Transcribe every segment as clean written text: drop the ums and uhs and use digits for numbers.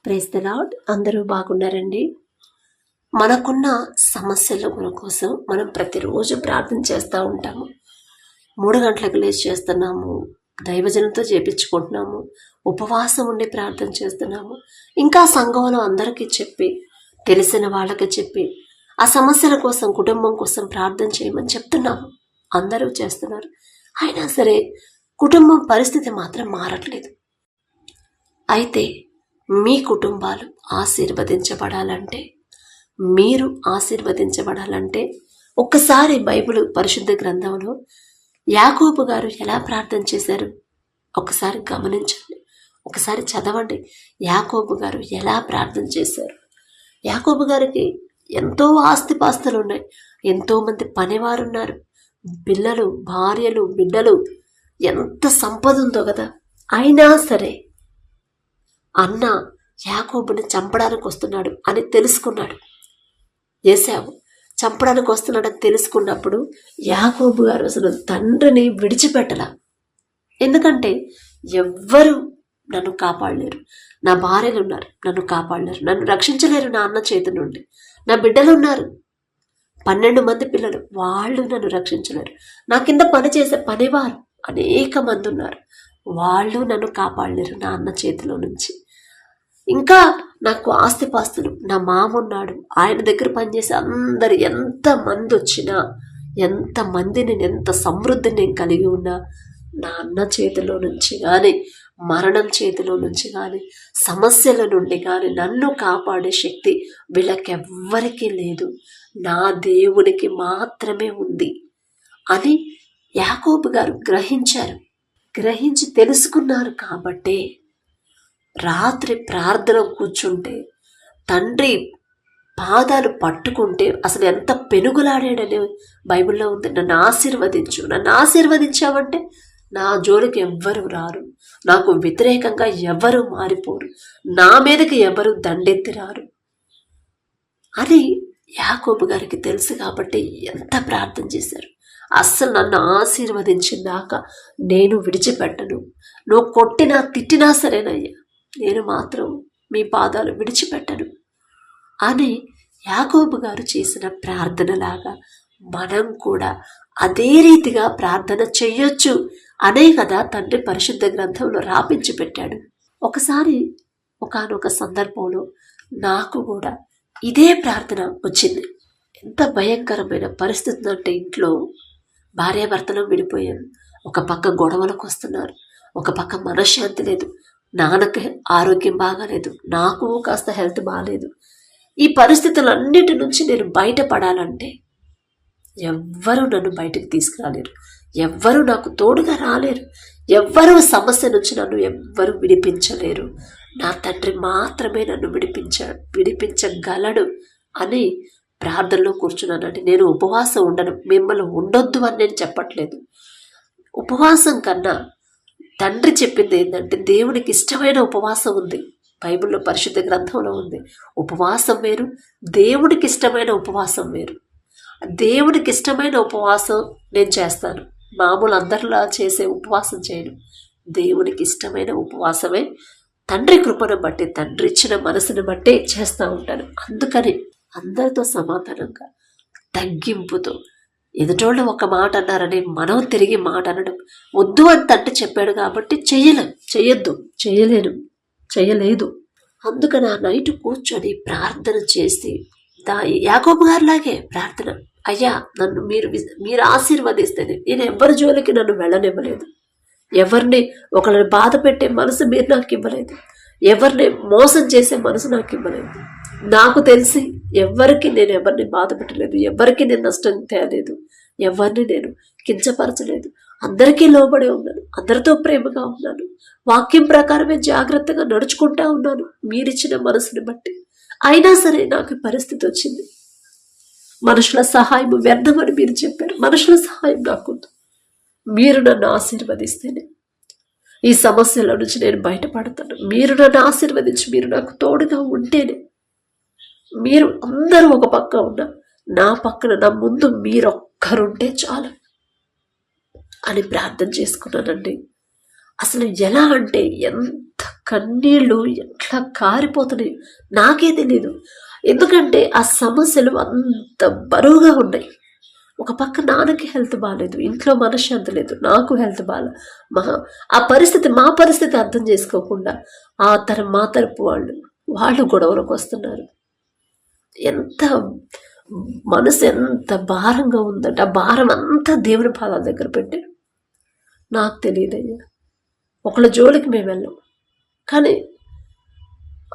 Praise the lord. అందరూ బాగున్నారండి? మనకున్న సమస్యల కోసం మనం ప్రతిరోజు ప్రార్థన చేస్తూ ఉంటాము. 3 గంటలకు లేచి చేస్తున్నాము, దైవజనంతో చేపించుకుంటున్నాము, ఉపవాసం ఉండి ప్రార్థన చేస్తున్నాము. ఇంకా సంఘంలో అందరికీ చెప్పి, తెలిసిన వాళ్ళకి చెప్పి, ఆ సమస్యల కోసం, కుటుంబం కోసం ప్రార్థన చేయమని చెప్తున్నాము. అందరూ చేస్తున్నారు. అయినా సరే కుటుంబం పరిస్థితి మాత్రం మారట్లేదు. అయితే మీ కుటుంబాలు ఆశీర్వదించబడాలంటే, మీరు ఆశీర్వదించబడాలంటే ఒక్కసారి బైబిల్ పరిశుద్ధ గ్రంథంలో యాకోబు గారు ఎలా ప్రార్థన చేశారు ఒకసారి గమనించండి. ఒకసారి చదవండి. యాకోబు గారు ఎలా ప్రార్థన చేశారు. యాకోబు గారికి ఎంతో ఆస్తిపాస్తులు ఉన్నాయి, ఎంతోమంది పనివారు ఉన్నారు, పిల్లలు, భార్యలు, బిడ్డలు, ఎంత సంపద ఉందో కదా. అయినా సరే అన్న యాకోబుని చంపడానికి వస్తున్నాడు అని తెలుసుకున్నాడు. ఏశావు చంపడానికి వస్తున్నాడని తెలుసుకున్నప్పుడు యాకోబు గారు అసలు తండ్రిని విడిచిపెట్టలా. ఎందుకంటే ఎవ్వరు నన్ను కాపాడలేరు, నా భార్యలు ఉన్నారు నన్ను కాపాడలేరు, నన్ను రక్షించలేరు నా అన్న చేతి నుండి, నా బిడ్డలు ఉన్నారు 12 మంది పిల్లలు, వాళ్ళు నన్ను రక్షించలేరు, నా కింద పని చేసే పనివారు అనేక మంది ఉన్నారు, వాళ్ళు నన్ను కాపాడలేరు నా అన్న చేతిలో నుంచి. ఇంకా నాకు ఆస్తిపాస్తులు, నా మామ ఉన్నాడు, ఆయన దగ్గర పనిచేసే అందరు ఎంతమంది వచ్చినా, ఎంతమందిని, ఎంత సమృద్ధిని నేను కలిగి ఉన్నా, నా అన్న చేతిలో నుంచి కానీ, మరణం చేతిలో నుంచి కానీ, సమస్యల నుండి కానీ నన్ను కాపాడే శక్తి వీళ్ళకెవ్వరికీ లేదు, నా దేవునికి మాత్రమే ఉంది అని యాకోబు గారు గ్రహించారు. గ్రహించి తెలుసుకున్నారు. కాబట్టే రాత్రి ప్రార్థన కూర్చుంటే, తండ్రి పాదాలు పట్టుకుంటే అసలు ఎంత పెనుగులాడాడని బైబిల్లో ఉంది. నన్ను ఆశీర్వదించు, నన్ను ఆశీర్వదించావంటే నా జోలికి ఎవ్వరు రారు, నాకు వ్యతిరేకంగా ఎవరు మారిపోరు, నా మీదకి ఎవరు దండెత్తి రారు అని యాకోబు గారికి తెలుసు. కాబట్టి ఎంత ప్రార్థన చేశారు. అస్సలు నన్ను ఆశీర్వదించిందాక నేను విడిచిపెట్టను, నువ్వు కొట్టినా తిట్టినా సరేనయ్యా, నేను మాత్రం మీ పాదాలు విడిచిపెట్టను అని యాకోబు గారు చేసిన ప్రార్థనలాగా మనం కూడా అదే రీతిగా ప్రార్థన చెయ్యొచ్చు అనే కదా తండ్రి పరిశుద్ధ గ్రంథంలో రాపించి పెట్టాడు. ఒకసారి ఒకానొక సందర్భంలో నాకు కూడా ఇదే ప్రార్థన వచ్చింది. ఎంత భయంకరమైన పరిస్థితి అంటే, ఇంట్లో భార్యాభర్తలు విడిపోయారు, ఒక పక్క గొడవలకు వస్తున్నారు, ఒక పక్క మనశ్శాంతి లేదు, నాన్నకి ఆరోగ్యం బాగాలేదు, నాకు కాస్త హెల్త్ బాగాలేదు. ఈ పరిస్థితులన్నిటి నుంచి నేను బయటపడాలంటే ఎవ్వరూ నన్ను బయటకు తీసుకురాలేరు, ఎవ్వరూ నాకు తోడుగా రాలేరు, ఎవ్వరూ సమస్య నుంచి నన్ను ఎవ్వరూ విడిపించలేరు, నా తండ్రి మాత్రమే నన్ను విడిపించగలడు అని ప్రార్థనలో కూర్చున్నానండి. నేను ఉపవాసం ఉండను, మిమ్మల్ని ఉండొద్దు అని నేను చెప్పట్లేదు. ఉపవాసం కన్నా తండ్రి చెప్పింది ఏంటంటే, దేవునికి ఇష్టమైన ఉపవాసం ఉంది, బైబిల్లో పరిశుద్ధ గ్రంథంలో ఉంది. ఉపవాసం వేరు, దేవునికి ఇష్టమైన ఉపవాసం వేరు. దేవునికి ఇష్టమైన ఉపవాసం నేను చేస్తాను, మామూలు అందరిలా చేసే ఉపవాసం చేయను. దేవునికి ఇష్టమైన ఉపవాసమే తండ్రి కృపను బట్టి, తండ్రి ఇచ్చిన మనసును బట్టే చేస్తూ ఉంటాను. అందుకని అందరితో సమాధానంగా, తగ్గింపుతో, ఎదుటోళ్ళు ఒక మాట అన్నారని మనం తిరిగి మాట అనడం వద్దు అని తండ్రి చెప్పాడు. కాబట్టి చేయలేదు. అందుకని ఆ నైట్ కూర్చొని ప్రార్థన చేసి, యాకోబు గారిలాగే ప్రార్థన, అయ్యా నన్ను మీరు ఆశీర్వదిస్తేనే, నేను ఎవరి జోలికి నన్ను వెళ్ళనివ్వలేదు, ఎవరిని ఒకరిని బాధ పెట్టే మనసు మీరు నాకు ఇవ్వలేదు, ఎవరిని మోసం చేసే మనసు నాకు ఇవ్వలేదు. నాకు తెలిసి ఎవరికి నేను ఎవరిని బాధ పెట్టలేదు, ఎవరికి నేను నష్టం తేలేదు, ఎవరిని నేను కించపరచలేదు, అందరికీ లోబడి ఉన్నాను, అందరితో ప్రేమగా ఉన్నాను, వాక్యం ప్రకారమే జాగ్రత్తగా నడుచుకుంటా ఉన్నాను మీరిచ్చిన మనసుని బట్టి. అయినా సరే నాకు పరిస్థితి వచ్చింది. మనుషుల సహాయం వ్యర్థమని మీరు చెప్పారు, మనుషుల సహాయం నాకుంది, మీరు నన్ను ఆశీర్వదిస్తేనే ఈ సమస్యల నుంచి నేను బయటపడతాను, మీరు నన్ను ఆశీర్వదించి మీరు నాకు తోడుగా ఉంటేనే, మీరు అందరూ ఒక పక్క ఉన్నా నా పక్కన, నా ముందు మీరొక్కరుంటే చాలు అని ప్రార్థన చేసుకున్నానండి. అసలు ఎలా అంటే ఎంత కన్నీళ్ళు ఎట్లా కారిపోతున్నాయి నాకే తెలియదు. ఎందుకంటే ఆ సమస్యలు అంత బరువుగా ఉన్నాయి. ఒక పక్క నాన్నకి హెల్త్ బాగాలేదు, ఇంట్లో మనశ్శాంతి లేదు, నాకు హెల్త్ బాగా ఆ పరిస్థితి మా పరిస్థితి అర్థం చేసుకోకుండా మా తరపు వాళ్ళు గొడవలకు వస్తున్నారు. ఎంత మనసు ఎంత భారంగా ఉందంటే ఆ భారం అంతా దేవుని పాదాల దగ్గర పెట్టి నాకు తెలియదయ్యా. ఒకళ్ళ జోలికి మేము వెళ్ళాం, కానీ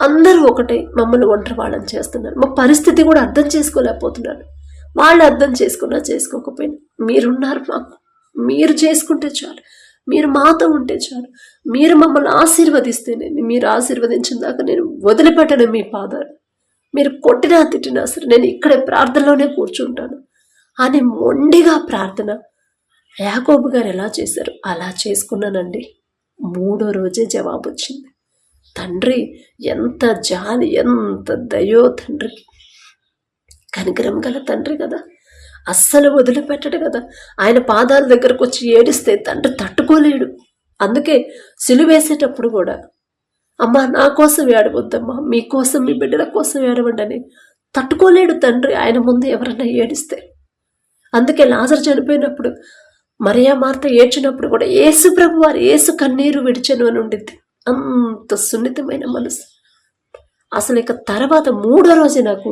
అందరూ ఒకటే మమ్మల్ని ఒంటరి వాళ్ళని చేస్తున్నారు. మా పరిస్థితి కూడా అర్థం చేసుకోలేకపోతున్నారు. వాళ్ళు అర్థం చేసుకున్నా చేసుకోకపోయినా మీరున్నారు మాకు, మీరు చేసుకుంటే చాలు, మీరు మాతో ఉంటే చాలు, మీరు మమ్మల్ని ఆశీర్వదిస్తేనే, మీరు ఆశీర్వదించిన దాకా నేను వదిలిపెట్టను మీ పాదాలు. మీరు కొట్టినా తిట్టినా సరే నేను ఇక్కడే ప్రార్థనలోనే కూర్చుంటాను అని మొండిగా ప్రార్థన యాకోబు గారు ఎలా చేశారు అలా చేసుకున్నానండి. 3వ రోజే జవాబు వచ్చింది. తండ్రి ఎంత జాలి, ఎంత దయో తండ్రికి. కనికరం గల తండ్రి కదా, అస్సలు వదిలిపెట్టడు కదా. ఆయన పాదాల దగ్గరకు వచ్చి ఏడిస్తే తండ్రి తట్టుకోలేడు. అందుకే సిలువేసేటప్పుడు కూడా అమ్మా నా కోసం ఏడవద్దమ్మా, మీకోసం మీ బిడ్డల కోసం ఏడవండి అని తట్టుకోలేడు తండ్రి ఆయన ముందు ఎవరన్నా ఏడిస్తే. అందుకే లాజరు చనిపోయినప్పుడు మరియా మార్త ఏడ్చినప్పుడు కూడా యేసు ప్రభు వారు యేసు కన్నీరు విడిచెను అని ఉండిద్ది. అంత సున్నితమైన మనసు. అసలు ఇక తర్వాత 3వ రోజు నాకు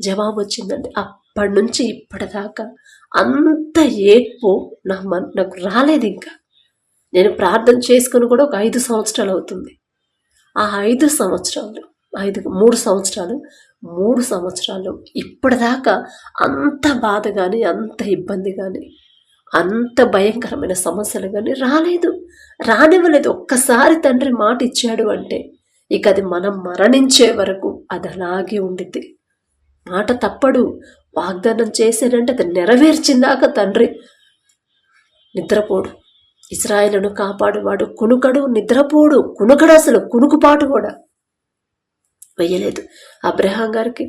జవాబు వచ్చిందండి. అప్పటి నుంచి ఇప్పటిదాకా అంత ఏడ్పు నాకు రాలేదు. ఇంకా నేను ప్రార్థన చేసుకుని కూడా ఒక 5 సంవత్సరాలు అవుతుంది. ఆ 3 సంవత్సరాలు ఇప్పటిదాకా అంత బాధ కానీ, అంత ఇబ్బంది కానీ, అంత భయంకరమైన సమస్యలు కానీ రానివ్వలేదు. ఒక్కసారి తండ్రి మాట ఇచ్చాడు అంటే ఇక అది మనం మరణించే వరకు అది అలాగే ఉండిద్ది. మాట తప్పడు. వాగ్దానం చేశాడంటే అది నెరవేర్చిందాక తండ్రి నిద్రపోడు. ఇశ్రాయేలును కాపాడువాడు కునుకడు, నిద్రపోడు. కునుకడు, అసలు కునుకుపాటు కూడా వేయలేదు. అబ్రహాం గారికి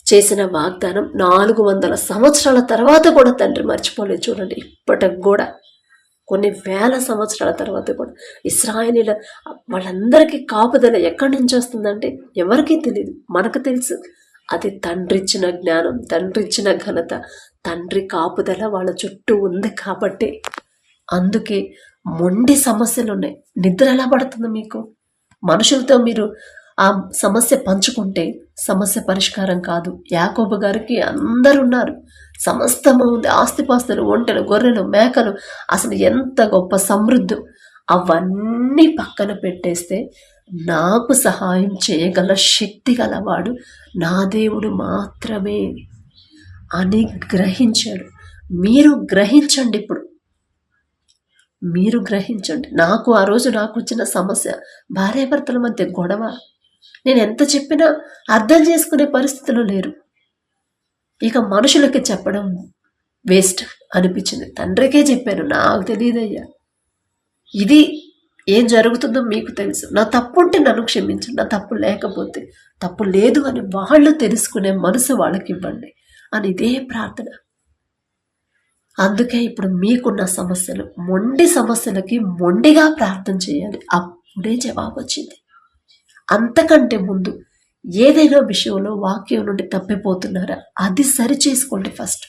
చేసిన వాగ్దానం 400 సంవత్సరాల తర్వాత కూడా తండ్రి మర్చిపోలేదు. చూడండి, ఇప్పటికి కూడా కొన్ని వేల సంవత్సరాల తర్వాత కూడా ఇశ్రాయేలీల వాళ్ళందరికీ కాపుదల ఎక్కడి నుంచి వస్తుందంటే ఎవరికీ తెలియదు, మనకు తెలుసు. అది తండ్రి ఇచ్చిన జ్ఞానం, తండ్రి ఇచ్చిన ఘనత, తండ్రి కాపుదల వాళ్ళ చుట్టూ ఉంది కాబట్టి. అందుకే మొండి సమస్యలు ఉన్నాయి. నిద్ర ఎలా పడుతుంది మీకు? మనుషులతో మీరు ఆ సమస్య పంచుకుంటే సమస్య పరిష్కారం కాదు. యాకోబు గారికి అందరున్నారు, సమస్తము ఉంది, ఆస్తిపాస్తులు, ఒంటెలు, గొర్రెలు, మేకలు, అసలు ఎంత గొప్ప సమృద్ధి. అవన్నీ పక్కన పెట్టేస్తే నాకు సహాయం చేయగల శక్తి గలవాడు నా దేవుడు మాత్రమే అని గ్రహించాడు. మీరు గ్రహించండి. ఇప్పుడు మీరు గ్రహించండి. నాకు ఆ రోజు నాకు వచ్చిన సమస్య భార్యాభర్తల మధ్య గొడవ. నేను ఎంత చెప్పినా అర్థం చేసుకునే పరిస్థితిలో లేరు. ఇక మనుషులకి చెప్పడం వేస్ట్ అనిపించింది. తండ్రికే చెప్పాను, నాకు తెలియదయ్యా, ఇది ఏం జరుగుతుందో మీకు తెలుసు, నా తప్పు ఉంటే నన్ను క్షమించండి, నా తప్పు లేకపోతే తప్పు లేదు అని వాళ్ళు తెలుసుకునే మనసు వాళ్ళకి ఇవ్వండి అని ఇదే ప్రార్థన. అందుకే ఇప్పుడు మీకున్న సమస్యలు, మొండి సమస్యలకి మొండిగా ప్రార్థన చేయాలి, అప్పుడే జవాబు వచ్చింది. అంతకంటే ముందు ఏదైనా విషయంలో వాక్యం నుండి తప్పిపోతున్నారా అది సరి చేసుకోండి ఫస్ట్.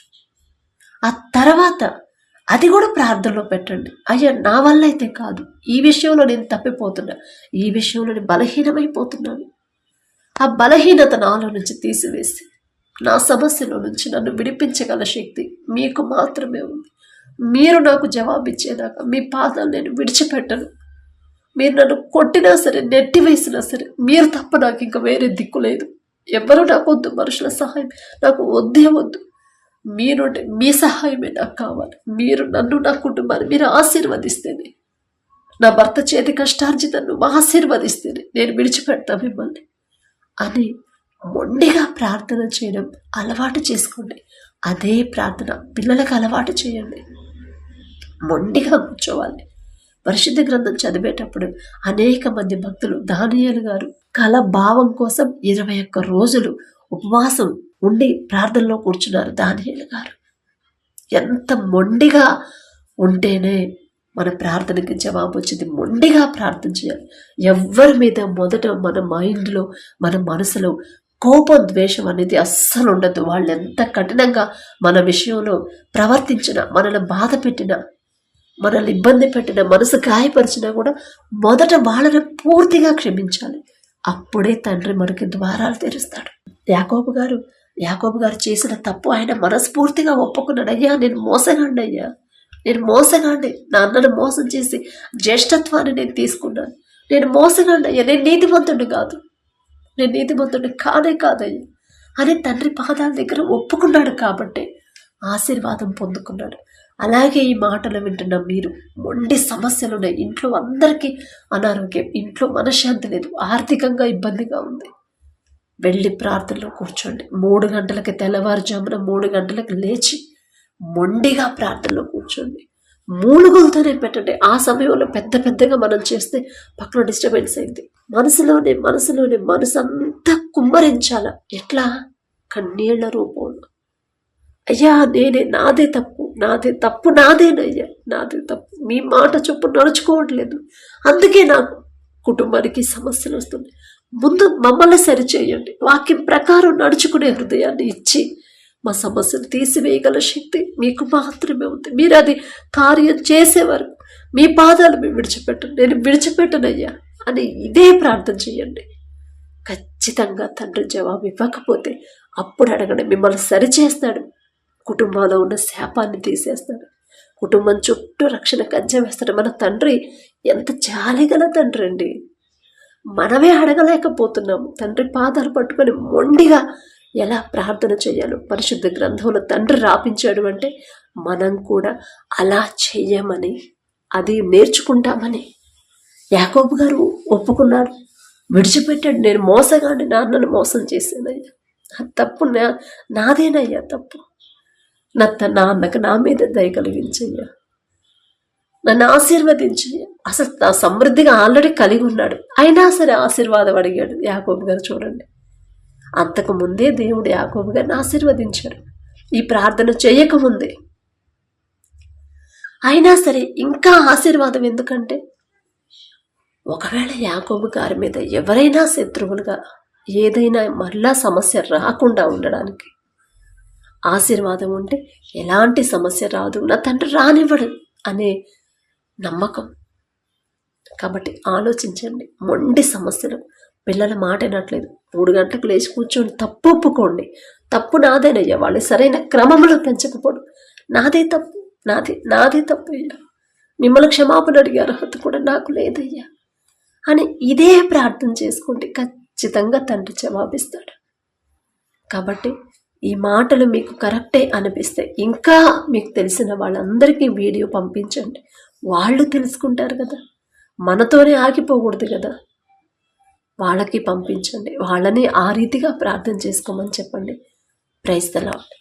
ఆ తర్వాత అది కూడా ప్రార్థనలో పెట్టండి. అయ్యా నా వల్ల అయితే కాదు, ఈ విషయంలో నేను తప్పిపోతున్నా, ఈ విషయంలో నేను బలహీనమైపోతున్నాను, ఆ బలహీనత నాలో నుంచి తీసివేసి నా సమస్యలో నుంచి నన్ను విడిపించగల శక్తి మీకు మాత్రమే ఉంది. మీరు నాకు జవాబిచ్చేదాకా మీ పాదాలు నేను విడిచిపెట్టను. మీరు నన్ను కొట్టినా సరే, నెట్టివేసినా సరే, మీరు తప్ప నాకు ఇంకా వేరే దిక్కు లేదు. ఎవరు నాకు వద్దు, మనుషుల సహాయం నాకు వద్దే వద్దు. మీరు మీ సహాయమే నాకు కావాలి. మీరు నన్ను, నా కుటుంబాన్ని మీరు ఆశీర్వదిస్తేనే, నా భర్త చేతి కష్టార్జితను ఆశీర్వదిస్తేనే నేను విడిచిపెడతా మిమ్మల్ని అని మొండిగా ప్రార్థన చేయడం అలవాటు చేసుకోండి. అదే ప్రార్థన పిల్లలకు అలవాటు చేయండి. మొండిగా కూర్చోవాలి. పరిశుద్ధ గ్రంథం చదివేటప్పుడు అనేక మంది భక్తులు, దానియేలు గారు కల భావం కోసం 21 రోజులు ఉపవాసం ఉండి ప్రార్థనలో కూర్చున్నారు. దానియేలు గారు ఎంత మొండిగా ఉంటేనే మన ప్రార్థనకి జవాబు వచ్చింది. మొండిగా ప్రార్థన చేయాలి. ఎవరి మీద మొదట మన మైండ్లో, మన మనసులో కోపం, ద్వేషం అనేది అస్సలు ఉండదు. వాళ్ళు ఎంత కఠినంగా మన విషయంలో ప్రవర్తించినా, మనల్ని బాధ పెట్టినా, మనల్ని ఇబ్బంది పెట్టినా, మనసు గాయపరిచినా కూడా మొదట వాళ్ళని పూర్తిగా క్షమించాలి. అప్పుడే తండ్రి మనకి ద్వారాలు తెరుస్తాడు. యాకోబు గారు చేసిన తప్పు ఆయన మనస్ఫూర్తిగా ఒప్పుకున్నాడు. అయ్యా నేను మోసగాండి, అయ్యా నేను మోసగాండి, నా అన్నను మోసం చేసి జ్యేష్ఠత్వాన్ని నేను తీసుకున్నాను, నేను మోసగాండి అయ్యా, నేను నీతిమంతుడిని కాదు, నేను నీతిమంతుడిని కాదయ్యా అని తండ్రి పాదాల దగ్గర ఒప్పుకున్నాడు. కాబట్టి ఆశీర్వాదం పొందుకున్నాడు. అలాగే ఈ మాటలు వింటున్న మీరు, మొండి సమస్యలు ఉన్నాయి, ఇంట్లో అందరికీ అనారోగ్యం, ఇంట్లో మనశ్శాంతి లేదు, ఆర్థికంగా ఇబ్బందిగా ఉంది, వెళ్ళి ప్రార్థనలో కూర్చోండి. 3 గంటలకి, తెల్లవారుజామున 3 గంటలకు లేచి మొండిగా ప్రార్థనలో కూర్చోండి. మూలుగులతోనే పెట్టండి. ఆ సమయంలో పెద్దగా మనం చేస్తే పక్కన డిస్టర్బెన్స్ అయింది. మనసులోనే మనసు అంతా కుమ్మరించాల. ఎట్లా? కన్నీళ్ల రూపంలో. అయ్యా నాదే తప్పు నాదేనయ్యా, నాదే తప్పు, మీ మాట చొప్పున నడుచుకోవట్లేదు, అందుకే నాకు కుటుంబానికి సమస్యలు వస్తుంది. ముందు మమ్మల్ని సరిచేయండి. వాక్యం ప్రకారం నడుచుకునే హృదయాన్ని ఇచ్చి మా సమస్యను తీసివేయగల శక్తి మీకు మాత్రమే ఉంది. మీరు అది కార్యం చేసేవారు మీ పాదాలు మేము విడిచిపెట్టండి, నేను విడిచిపెట్టనయ్యా అని ఇదే ప్రార్థన చేయండి. ఖచ్చితంగా తండ్రి జవాబు ఇవ్వకపోతే అప్పుడు అడగండి, మిమ్మల్ని సరిచేస్తాడు. కుటుంబంలో ఉన్న శాపాన్ని తీసేస్తాడు. కుటుంబం చుట్టూ రక్షణ కంచె వేస్తాడు. మన తండ్రి ఎంత జాలిగల తండ్రి అండి. మనమే అడగలేకపోతున్నాము. తండ్రి పాదాలు పట్టుకొని మొండిగా ఎలా ప్రార్థన చేయాలో పరిశుద్ధ గ్రంథంలో తండ్రి రాపించాడు. అంటే మనం కూడా అలా చెయ్యమని, అది నేర్చుకుంటామని యాకోబు గారు ఒప్పుకున్నాడు, విడిచిపెట్టాడు. నేను మోసగాండి, నాన్నను మోసం చేశానయ్యా, తప్పు నాదేనయ్యా, తప్పు నాన్నకు నా మీద దయ కలిగించయ్యా, నన్ను ఆశీర్వదించయ్యా. అసలు నా సమృద్ధిగా ఆల్రెడీ కలిగి ఉన్నాడు, అయినా సరే ఆశీర్వాదం అడిగాడు యాకోబు గారు. చూడండి, అంతకు ముందే దేవుడు యాకోబు గారిని ఆశీర్వదించాడు, ఈ ప్రార్థన చేయకముందే. అయినా సరే ఇంకా ఆశీర్వాదం ఎందుకంటే, ఒకవేళ యాకోబు గారి మీద ఎవరైనా శత్రువులుగా, ఏదైనా మరలా సమస్య రాకుండా ఉండడానికి ఆశీర్వాదం ఉంటే ఎలాంటి సమస్య రాదు, నా తండ్రి రానివ్వడు అనే నమ్మకం. కాబట్టి ఆలోచించండి. మొండి సమస్యలు, పిల్లల మాట వినట్లేదు, 3 గంటలకు లేచి కూర్చొని తప్పు ఒప్పుకోండి. తప్పు నాదేనయ్యా, వాళ్ళు సరైన క్రమంలో పెంచకపోవడం నాదే తప్పు అయ్యా, మిమ్మల్ని క్షమాపణ అడిగే అర్హత కూడా నాకు లేదయ్యా అని ఇదే ప్రార్థన చేసుకోండి. ఖచ్చితంగా తండ్రి జవాబిస్తాడు. కాబట్టి ఈ మాటలు మీకు కరెక్టే అనిపిస్తే ఇంకా మీకు తెలిసిన వాళ్ళందరికీ వీడియో పంపించండి. వాళ్ళు తెలుసుకుంటారు కదా, మనతోనే ఆగిపోకూడదు కదా. వాళ్ళకి పంపించండి, వాళ్ళని ఆ రీతిగా ప్రార్థన చేసుకోమని చెప్పండి. Praise the lord.